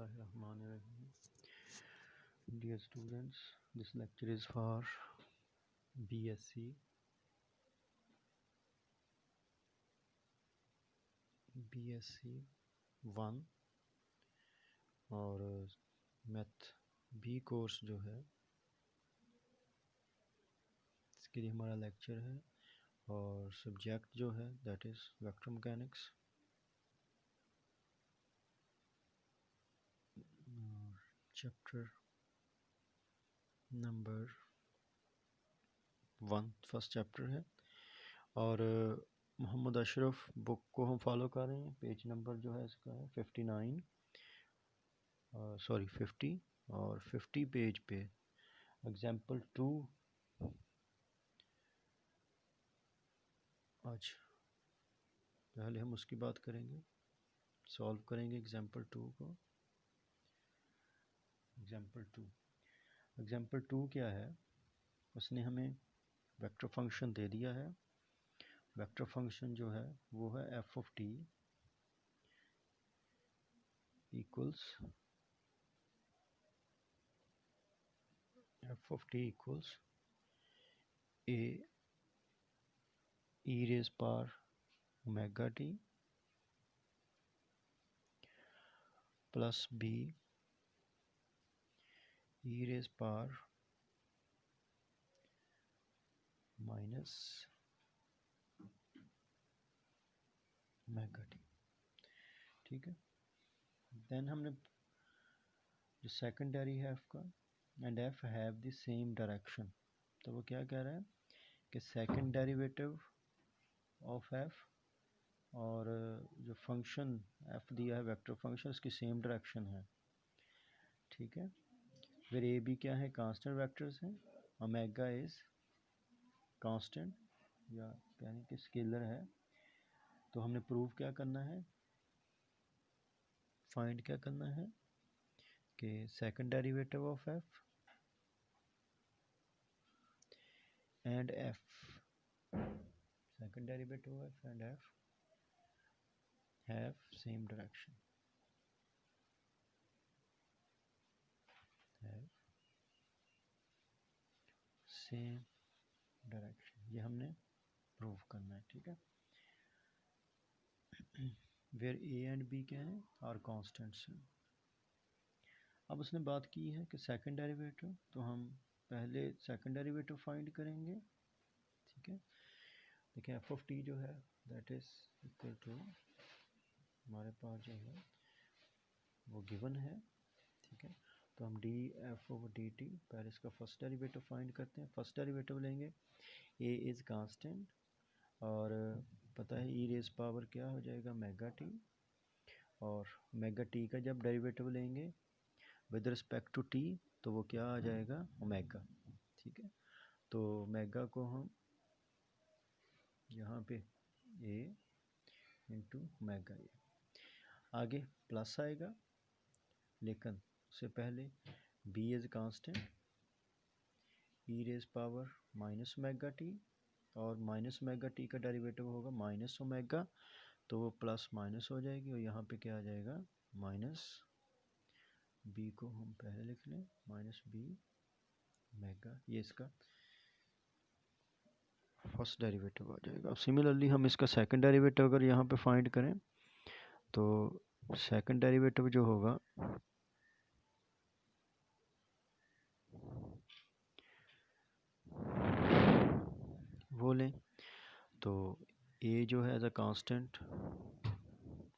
Bismillahirrahmanirrahim. Dear students, this lecture is for BSc one और math B course जो है इसके लिए हमारा लेक्चर है और सब्जेक्ट जो है that is vector mechanics. Chapter number 1 first chapter है और मोहम्मद अशरफ बुक को हम फॉलो कर रहे हैं। पेज नंबर जो है इसका है 50 और 50 पेज पे एग्जाम्पल 2 आज पहले हम उसकी बात करेंगे, सॉल्व करेंगे एग्जाम्पल 2 को। एग्जाम्पल 2 क्या है, उसने हमें वेक्टर फंक्शन दे दिया है। वेक्टर फंक्शन जो है वो है F of T equals A E raise power omega T plus B E raise power minus omega T. ठीक है, देन हमने जो सेकेंडरी है एफ का and F have the same direction, तो वो क्या कह रहा है कि सेकंड डेरिवेटिव ऑफ एफ और जो फंक्शन एफ दिया है वेक्टर फंक्शन उसकी सेम डायरेक्शन है। ठीक है, फिर ए बी क्या है, कांस्टेंट वेक्टर्स हैं। ओमेगा इज कांस्टेंट या कहने कि स्केलर है। तो हमने प्रूव क्या करना है, फाइंड क्या करना है कि second derivative of F and F, second derivative of F and F have same direction, same direction, ये हमने प्रूव करना है। ठीक है, वेयर ए एंड बी क्या है आर कांस्टेंट्स हैं। अब उसने बात की है कि सेकंड डेरिवेटिव, तो हम पहले सेकंड डेरिवेटिव फाइंड करेंगे। ठीक है, देखिए एफ ऑफ टी जो है दैट इज इक्वल टू हमारे पास जो है वो गिवन है। ठीक है, तो हम D F over D T, पहले इसका फर्स्ट डेरिवेटिव फाइंड करते हैं। फर्स्ट डेरिवेटिव लेंगे, ए इज कांस्टेंट और पता है ई रेज पावर क्या हो जाएगा मेगा टी, और मेगा टी का जब डेरिवेटिव लेंगे विद रिस्पेक्ट टू टी तो वो क्या आ जाएगा ओमेगा। ठीक है, तो ओमेगा को हम यहाँ पे ए इंटू ओमेगा, ए आगे प्लस आएगा, लेकिन उससे पहले B is constant, E raise power minus omega T और माइनस ओमेगा टी का डेरिवेटिव होगा माइनस ओमेगा, तो वो प्लस माइनस हो जाएगी और यहाँ पे क्या आ जाएगा माइनस बी को हम पहले लिख लें माइनस बी ओमेगा, ये इसका फर्स्ट डेरिवेटिव आ जाएगा। अब सिमिलरली हम इसका सेकंड डेरिवेटिव अगर यहाँ पे फाइंड करें तो सेकंड डेरिवेटिव जो होगा वो लें, तो ए जो है एज अ कांस्टेंट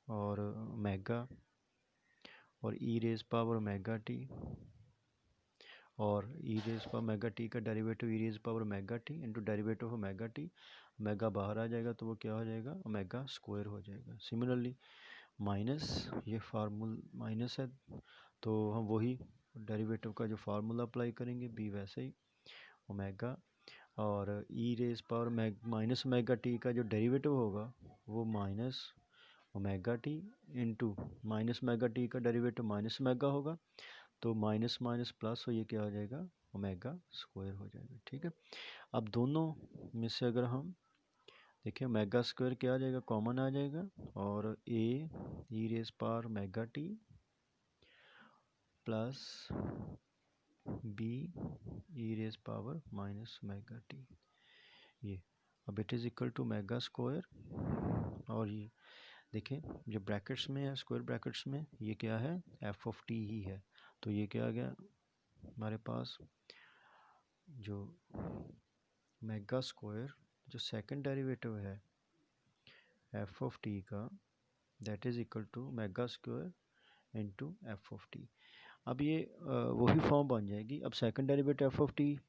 और ओमेगा और E raise power omega T, और E raise power omega T का derivative E raise power omega T into derivative of omega T, omega बाहर आ जाएगा तो वो क्या हो जाएगा ओमेगा स्क्वायर हो जाएगा। सिमिलरली माइनस, ये फार्मूल माइनस है तो हम वही डेरिवेटिव का जो फार्मूला अप्लाई करेंगे बी वैसे ही ओमेगा, और E raise power minus omega T का जो डेरिवेटिव होगा वो minus omega T into minus omega T का डेरिवेटिव माइनस ओमेगा होगा, तो माइनस माइनस प्लस हो, ये क्या हो जाएगा ओमेगा स्क्वायर हो जाएगा। ठीक है, अब दोनों में से अगर हम देखिए ओमेगा स्क्वायर क्या आ जाएगा कॉमन आ जाएगा, और A E raise power omega T plus B E raise power minus omega T, ये अब it is equal to mega square, और ये देखें जो ब्रैकेट्स में है, स्क्वायर ब्रैकेट्स में, ये क्या है, एफ ऑफ टी ही है। तो ये क्या आ गया हमारे पास, जो मेगा स्क्वायर जो सेकंड डेरिवेटिव है एफ ऑफ टी का, that is equal to mega square into F of T. अब ये वही फॉर्म बन जाएगी। अब second derivative F of T,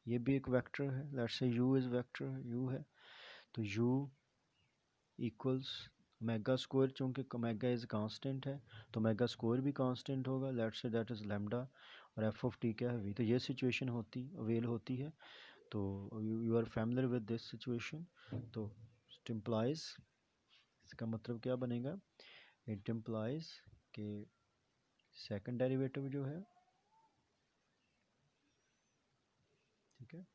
ये भी एक वेक्टर है, let's say u is vector, u है, तो u इक्वल्स मेगा स्क्वायर, चूँकि मेगा इज़ कांस्टेंट है तो मेगा स्क्वायर भी कांस्टेंट होगा, let's say that is lambda, और एफ ऑफ टी क्या है, v। तो ये सिचुएशन अवेल होती है, तो you are familiar with this situation. तो इट इम्प्लाइज, इसका मतलब क्या बनेगा, इट इम्प्लाइज कि सेकंड डेरिवेटिव जो है, ठीक है,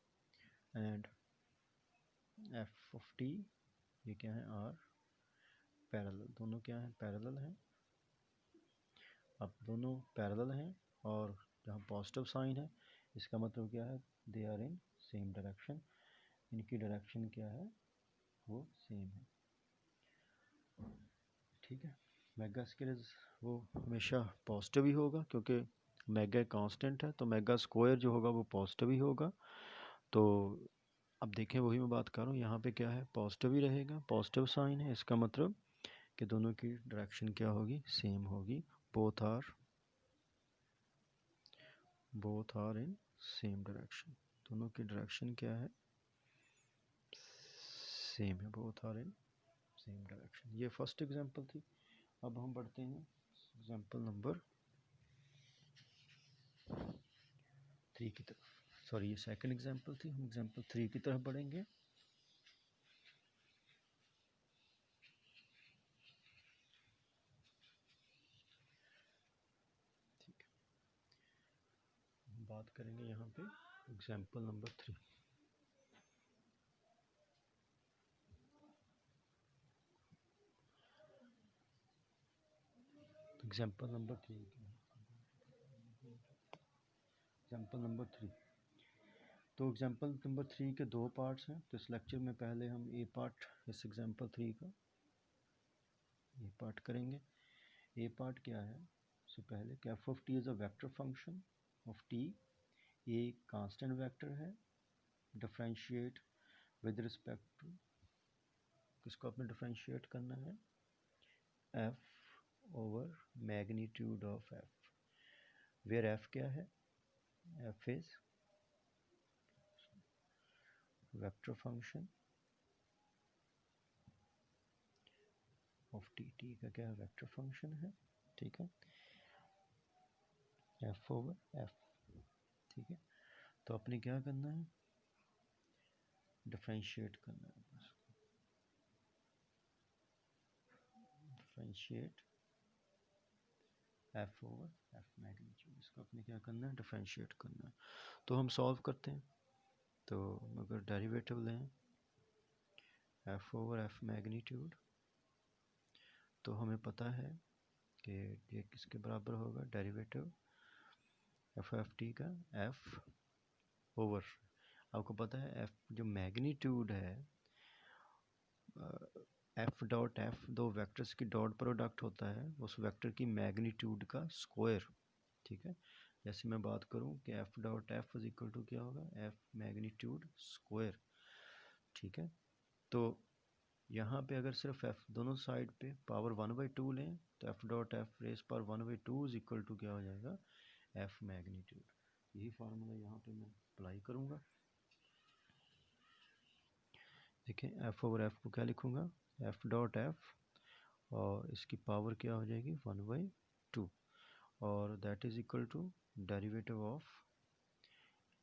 एंड एफ ऑफ टी ये क्या है, आर पैरेलल, दोनों क्या है, पैरेलल हैं। अब दोनों पैरेलल हैं और जहाँ पॉजिटिव साइन है इसका मतलब क्या है, they are in same direction, इनकी डायरेक्शन क्या है, वो सेम है, ठीक है। मेगा स्क्वायर वो हमेशा पॉजिटिव ही होगा, क्योंकि मेगा कांस्टेंट है, तो मेगा स्क्वायर जो होगा वो पॉजिटिव ही होगा। तो अब देखें, वही मैं बात कर रहा हूँ, यहाँ पे क्या है, पॉजिटिव ही रहेगा, पॉजिटिव साइन है, इसका मतलब कि दोनों की डायरेक्शन क्या होगी, सेम होगी, both are in same direction, दोनों की डायरेक्शन क्या है, सेम है, both are in same direction. ये फर्स्ट एग्जांपल थी। अब हम बढ़ते हैं एग्जांपल नंबर 3 की तरफ, सॉरी ये सेकंड एग्जांपल थी, हम एग्जांपल 3 की तरफ बढ़ेंगे। ठीक है, हम बात करेंगे यहाँ पे example number 3। Example number 3, example number 3। तो एग्जांपल नंबर 3 के दो पार्ट्स हैं, तो इस लेक्चर में पहले हम ए पार्ट इस एग्जांपल 3 का ए पार्ट करेंगे। ए पार्ट क्या है, उससे पहले कि F of T is a vector function of T, A constant vector है, डिफरेंशिएट विद रिस्पेक्ट टू, किसको आपने डिफरेंशिएट करना है, F over magnitude of F, where F क्या है, F is vector function of T, T का क्या है, वेक्टर फंक्शन है, ठीक है, एफ ओवर एफ, ठीक है। तो अपने क्या करना है, डिफरेंशिएट करना है, differentiate F over F magnitude, इसको अपने क्या करना है, डिफरेंशिएट करना है। तो हम सॉल्व करते हैं, तो अगर डेरिवेटिव लें एफ ओवर एफ मैग्नीट्यूड, तो हमें पता है कि ये किसके बराबर होगा, डेरिवेटिव एफ टी का एफ ओवर, आपको पता है एफ जो मैग्नीट्यूड है, एफ डॉट एफ दो वेक्टर्स की डॉट प्रोडक्ट होता है उस वेक्टर की मैग्नीट्यूड का स्क्वायर, ठीक है। जैसे मैं बात करूं कि F dot F is equal to क्या होगा, एफ मैग्नीट्यूड स्क्वायर, ठीक है। तो यहाँ पे अगर सिर्फ एफ दोनों साइड पे पावर 1/2 लें, तो एफ डॉट एफ रेस पर 1/2 इज इक्वल टू क्या हो जाएगा, एफ मैग्नीट्यूड। यही फार्मूला यहाँ पे मैं अप्लाई करूँगा। देखिए एफ ओवर एफ को क्या लिखूँगा, एफ डॉट एफ, और इसकी पावर क्या हो जाएगी 1/2, और that is equal to derivative of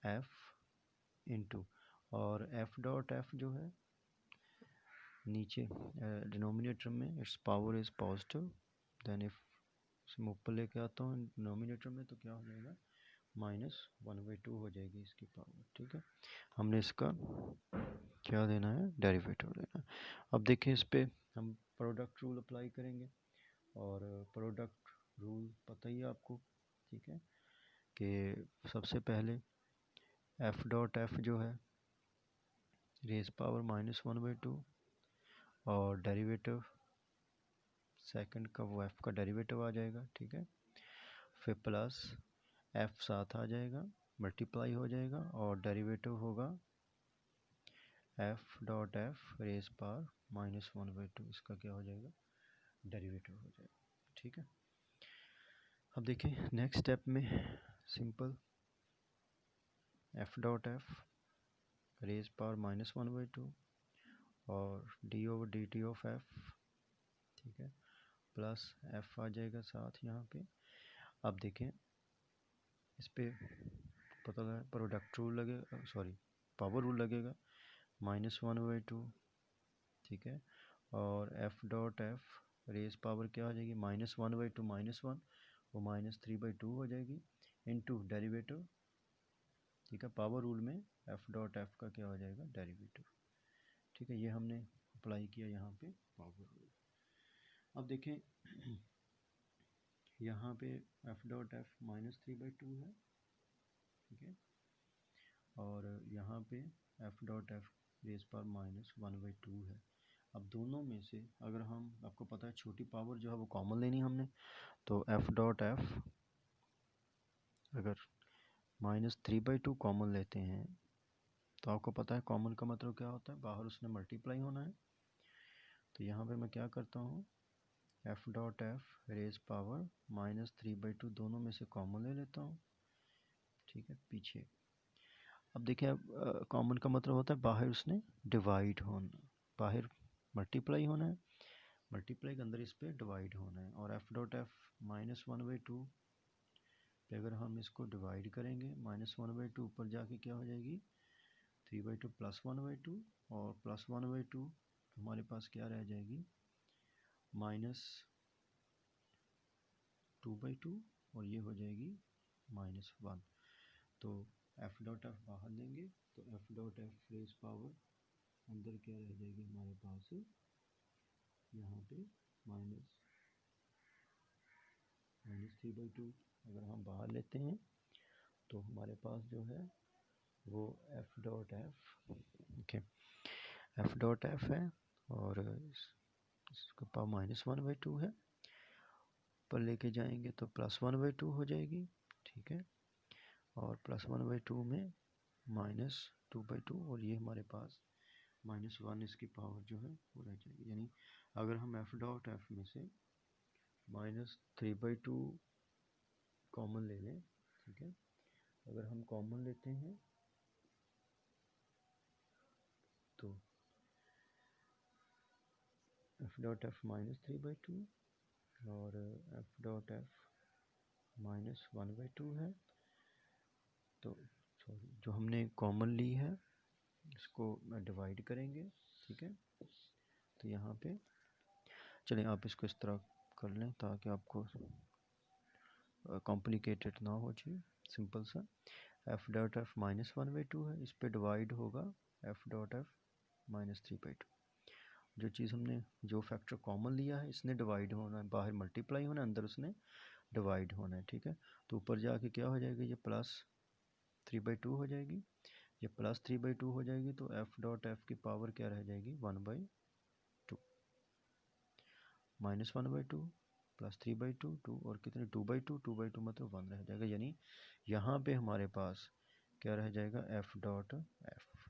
F into, और एफ डॉट एफ जो है नीचे डिनोमिनेटर में it's power is positive, then if मैं ऊपर लेके आता हूँ डिनोमिनेटर में तो क्या हो जाएगा, -1/2 हो जाएगी इसकी पावर, ठीक है। हमने इसका क्या देना है, डेरिवेटिव देना है। अब देखिए इस पे हम प्रोडक्ट रूल अप्लाई करेंगे, और प्रोडक्ट रूल पता ही है आपको, ठीक है, कि सबसे पहले एफ डॉट एफ जो है रेज पावर -1/2 और डेरिवेटिव सेकंड का वो एफ का डेरिवेटिव आ जाएगा, ठीक है। फिर प्लस एफ साथ आ जाएगा, मल्टीप्लाई हो जाएगा और डेरिवेटिव होगा F dot F raise power -1/2, इसका क्या हो जाएगा, डेरिवेटिव हो जाएगा, ठीक है। अब देखिए नेक्स्ट स्टेप में simple F dot F raise power -1/2 और D over D T of F, ठीक है, प्लस एफ आ जाएगा साथ यहाँ पे। अब देखें इस पे पता लगा प्रोडक्ट रूल लगेगा, सॉरी पावर रूल लगेगा, -1/2, ठीक है, और F dot F raise power क्या हो जाएगी, -1/2 -1 वो -3/2 हो जाएगी इनटू डेरिवेटिव, ठीक है, पावर रूल में एफ डॉट एफ का क्या हो जाएगा, डेरिवेटिव, ठीक है। ये हमने अप्लाई किया यहाँ पे पावर रूल। अब देखें यहाँ पे एफ डॉट एफ -3/2 है, ठीक है, और यहाँ पे F dot F raise power -1/2 है। अब दोनों में से अगर हम, आपको पता है छोटी पावर जो है वो कॉमन लेनी हमने, तो एफ डॉट एफ अगर -3/2 कॉमन लेते हैं तो आपको पता है कॉमन का मतलब क्या होता है, बाहर उसने मल्टीप्लाई होना है। तो यहाँ पे मैं क्या करता हूँ, F dot F raise power -3/2 दोनों में से कॉमन ले लेता हूँ, ठीक है, पीछे। अब देखिए अब कॉमन का मतलब होता है बाहर उसने डिवाइड होना, बाहर मल्टीप्लाई होना है, मल्टीप्लाई के अंदर इस पर डिवाइड होना है। और एफ डॉट एफ -1/2 पे अगर हम इसको डिवाइड करेंगे -1/2 ऊपर जाके क्या हो जाएगी 3/2 + 1/2 और +1/2 हमारे पास क्या रह जाएगी -2/2 और ये हो जाएगी -1। तो एफ डॉट एफ बाहर लेंगे तो F dot F raise power अंदर क्या रह जाएगी हमारे पास यहाँ पे -3/2 अगर हम बाहर लेते हैं तो हमारे पास जो है वो F dot F, okay, F dot F है और इसका पावर -1/2 है, पर लेके जाएंगे तो +1/2 हो जाएगी, ठीक है, और +1/2 में -2/2 और ये हमारे पास -1 इसकी पावर जो है वो रह जाएगी। यानी अगर हम एफ डॉट एफ में से -3/2 कॉमन ले लें, ठीक है, अगर हम कॉमन लेते हैं तो एफ डॉट एफ -3/2 और एफ डॉट एफ -1/2 है। तो सॉरी जो हमने कॉमन ली है इसको डिवाइड करेंगे, ठीक है। तो यहाँ पे चलिए आप इसको इस तरह कर लें ताकि आपको कॉम्प्लिकेटेड ना हो जी, सिंपल सा एफ डॉट एफ -1/2 है, इस पे डिवाइड होगा एफ डॉट एफ -3/2। जो चीज़ हमने जो फैक्टर कॉमन लिया है इसने डिवाइड होना है, बाहर मल्टीप्लाई होना है, अंदर उसने डिवाइड होना है, ठीक है। तो ऊपर जाके क्या हो जाएगा, ये +3/2 हो जाएगी, ये +3/2 हो जाएगी, तो एफ डॉट एफ की पावर क्या रह जाएगी 1/2 -1/2 +3/2 2 और कितने 2/2 2/2 मतलब 1 रह जाएगा। यानी यहाँ पे हमारे पास क्या रह जाएगा F dot F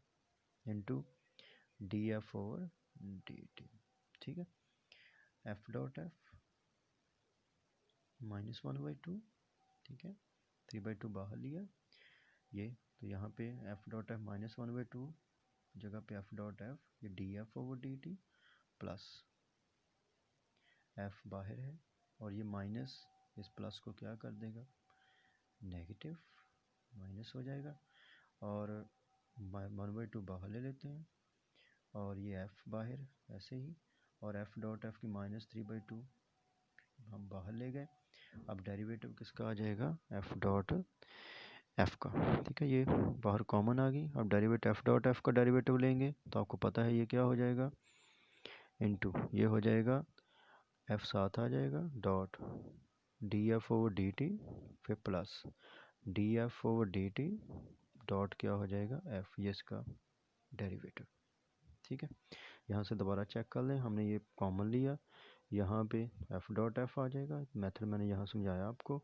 into D F over D T, ठीक है। एफ डॉट एफ -1/2, ठीक है, 3/2 बाहर लिया ये, तो यहाँ पे एफ डॉट एफ -1/2 जगह पे एफ डॉट एफ ये D F over D T plus F बाहर है और ये माइनस इस प्लस को क्या कर देगा नेगेटिव, माइनस हो जाएगा, और 1/2 बाहर ले लेते हैं और ये एफ बाहर ऐसे ही, और एफ डॉट एफ की -3/2 हम बाहर ले गए। अब डेरिवेटिव किसका आ जाएगा एफ डॉट एफ का, ठीक है, ये बाहर कॉमन आ गई। अब डेरिवेटिव एफ डॉट एफ का डेरिवेटिव लेंगे तो आपको पता है ये क्या हो जाएगा इनटू ये हो जाएगा एफ साथ आ जाएगा dot D F over D T, F A plus D F over D T dot क्या हो जाएगा एफ, ये इसका डेरिवेटिव। ठीक है, यहाँ से दोबारा चेक कर लें, हमने ये कॉमन लिया, यहाँ पे एफ डॉट एफ आ जाएगा, मेथड मैंने यहाँ समझाया आपको,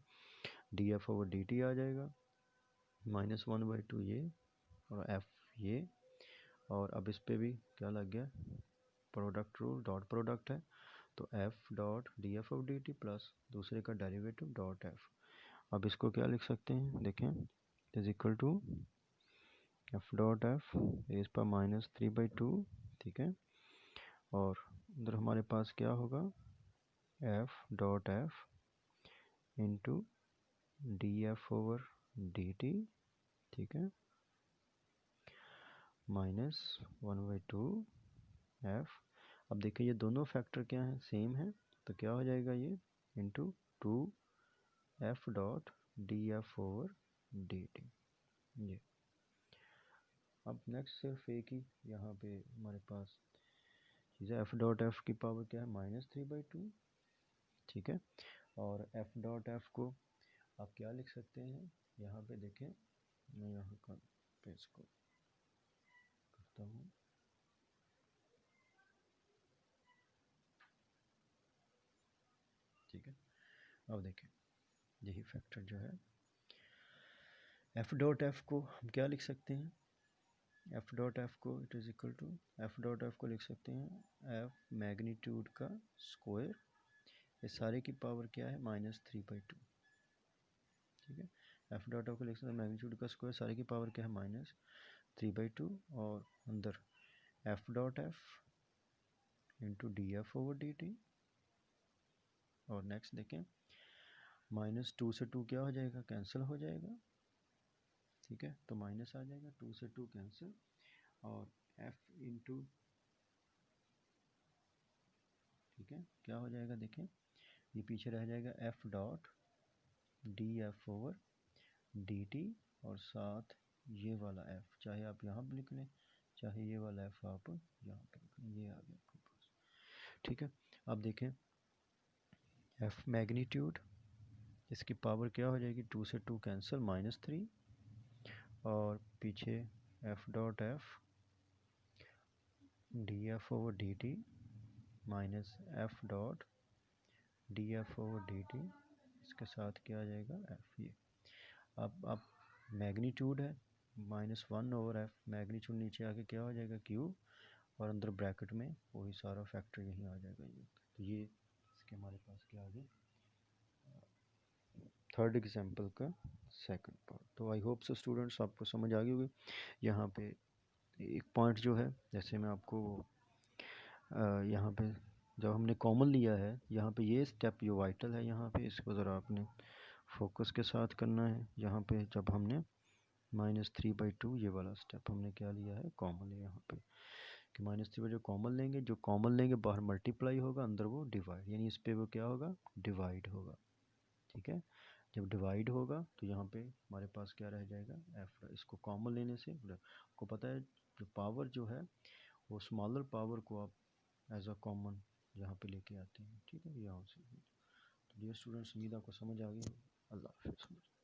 D F over D T आ जाएगा, -1/2 ये और एफ ये, और अब इस पे भी क्या लग गया, प्रोडक्ट रूल, डॉट प्रोडक्ट है, तो F dot D F of D T plus दूसरे का डेरिवेटिव डॉट एफ। अब इसको क्या लिख सकते हैं, देखें, is equal to F dot F इस पर -3/2, ठीक है, और इधर हमारे पास क्या होगा, F dot F into D F over D T, ठीक है, -1/2 एफ। अब देखिए ये दोनों फैक्टर क्या हैं, सेम है, तो क्या हो जाएगा ये into 2 F dot D F over D T. ये अब नेक्स्ट सिर्फ एक ही यहाँ पे हमारे पास चीज़ है, एफ डॉट एफ की पावर क्या है, -3/2, ठीक है, और एफ डॉट एफ को आप क्या लिख सकते हैं, यहाँ पे देखें, मैं यहाँ का पेज को करता हूँ, ठीक है, अब देखें यही फैक्टर जो है, एफ डॉट एफ को हम क्या लिख सकते हैं, एफ डॉट एफ को it is equal to, F dot F को लिख सकते हैं एफ मैग्नीट्यूड का स्क्वायर, ये सारे की पावर क्या है, -3/2, ठीक है, एफ डॉट एफ को लिख सकते हैं मैग्नीट्यूड का स्क्वायर, सारे की पावर क्या है, -3/2, और अंदर F dot F into D F over D T, और नेक्स्ट देखें, -2 से 2 क्या हो जाएगा, कैंसिल हो जाएगा, ठीक है, तो माइनस आ जाएगा, 2 से 2 कैंसिल, और f इंटू, ठीक है, क्या हो जाएगा, देखें ये पीछे रह जाएगा f dot D F over D T, और साथ ये वाला f, चाहे आप यहाँ पर लिख लें, चाहे ये वाला f आप यहाँ पर लिख लें, ये आ गया आपके पास, ठीक है। अब देखें f मैग्नीट्यूड, इसकी पावर क्या हो जाएगी, 2 से 2 कैंसिल, -3, और पीछे F dot F D F over D T minus F dot D F over D T, इसके साथ क्या आ जाएगा एफ, ये अब मैग्नीट्यूड है -1 ओवर एफ, मैग्नीट्यूड नीचे आके क्या हो जाएगा क्यू, और अंदर ब्रैकेट में वही सारा फैक्टर यहीं आ जाएगा, ये तो ये इसके हमारे पास क्या आ गया, थर्ड एग्जाम्पल का सेकंड पार्ट। तो आई होप सो स्टूडेंट्स आपको समझ आ गई होगी। यहाँ पे एक पॉइंट जो है, जैसे मैं आपको यहाँ पे जब हमने कॉमन लिया है, यहाँ पे ये स्टेप जो वाइटल है, यहाँ पे इसको ज़रा आपने फोकस के साथ करना है। यहाँ पे जब हमने -3/2 ये वाला स्टेप हमने क्या लिया है, कॉमन है यहाँ पे, कि -3 जो कॉमन लेंगे, जो कॉमन लेंगे बाहर मल्टीप्लाई होगा, अंदर वो डिवाइड, यानी इस पे वो क्या होगा, डिवाइड होगा, ठीक है। जब डिवाइड होगा तो यहाँ पे हमारे पास क्या रह जाएगा, एफ, इसको कॉमन लेने से आपको पता है जो पावर जो है वो स्मॉलर पावर को आप एज अ कॉमन यहाँ पे लेके आते हैं, ठीक है, यहाँ से। तो डियर स्टूडेंट्स, उम्मीद आपको समझ आ गई। अल्लाह हाफिज़।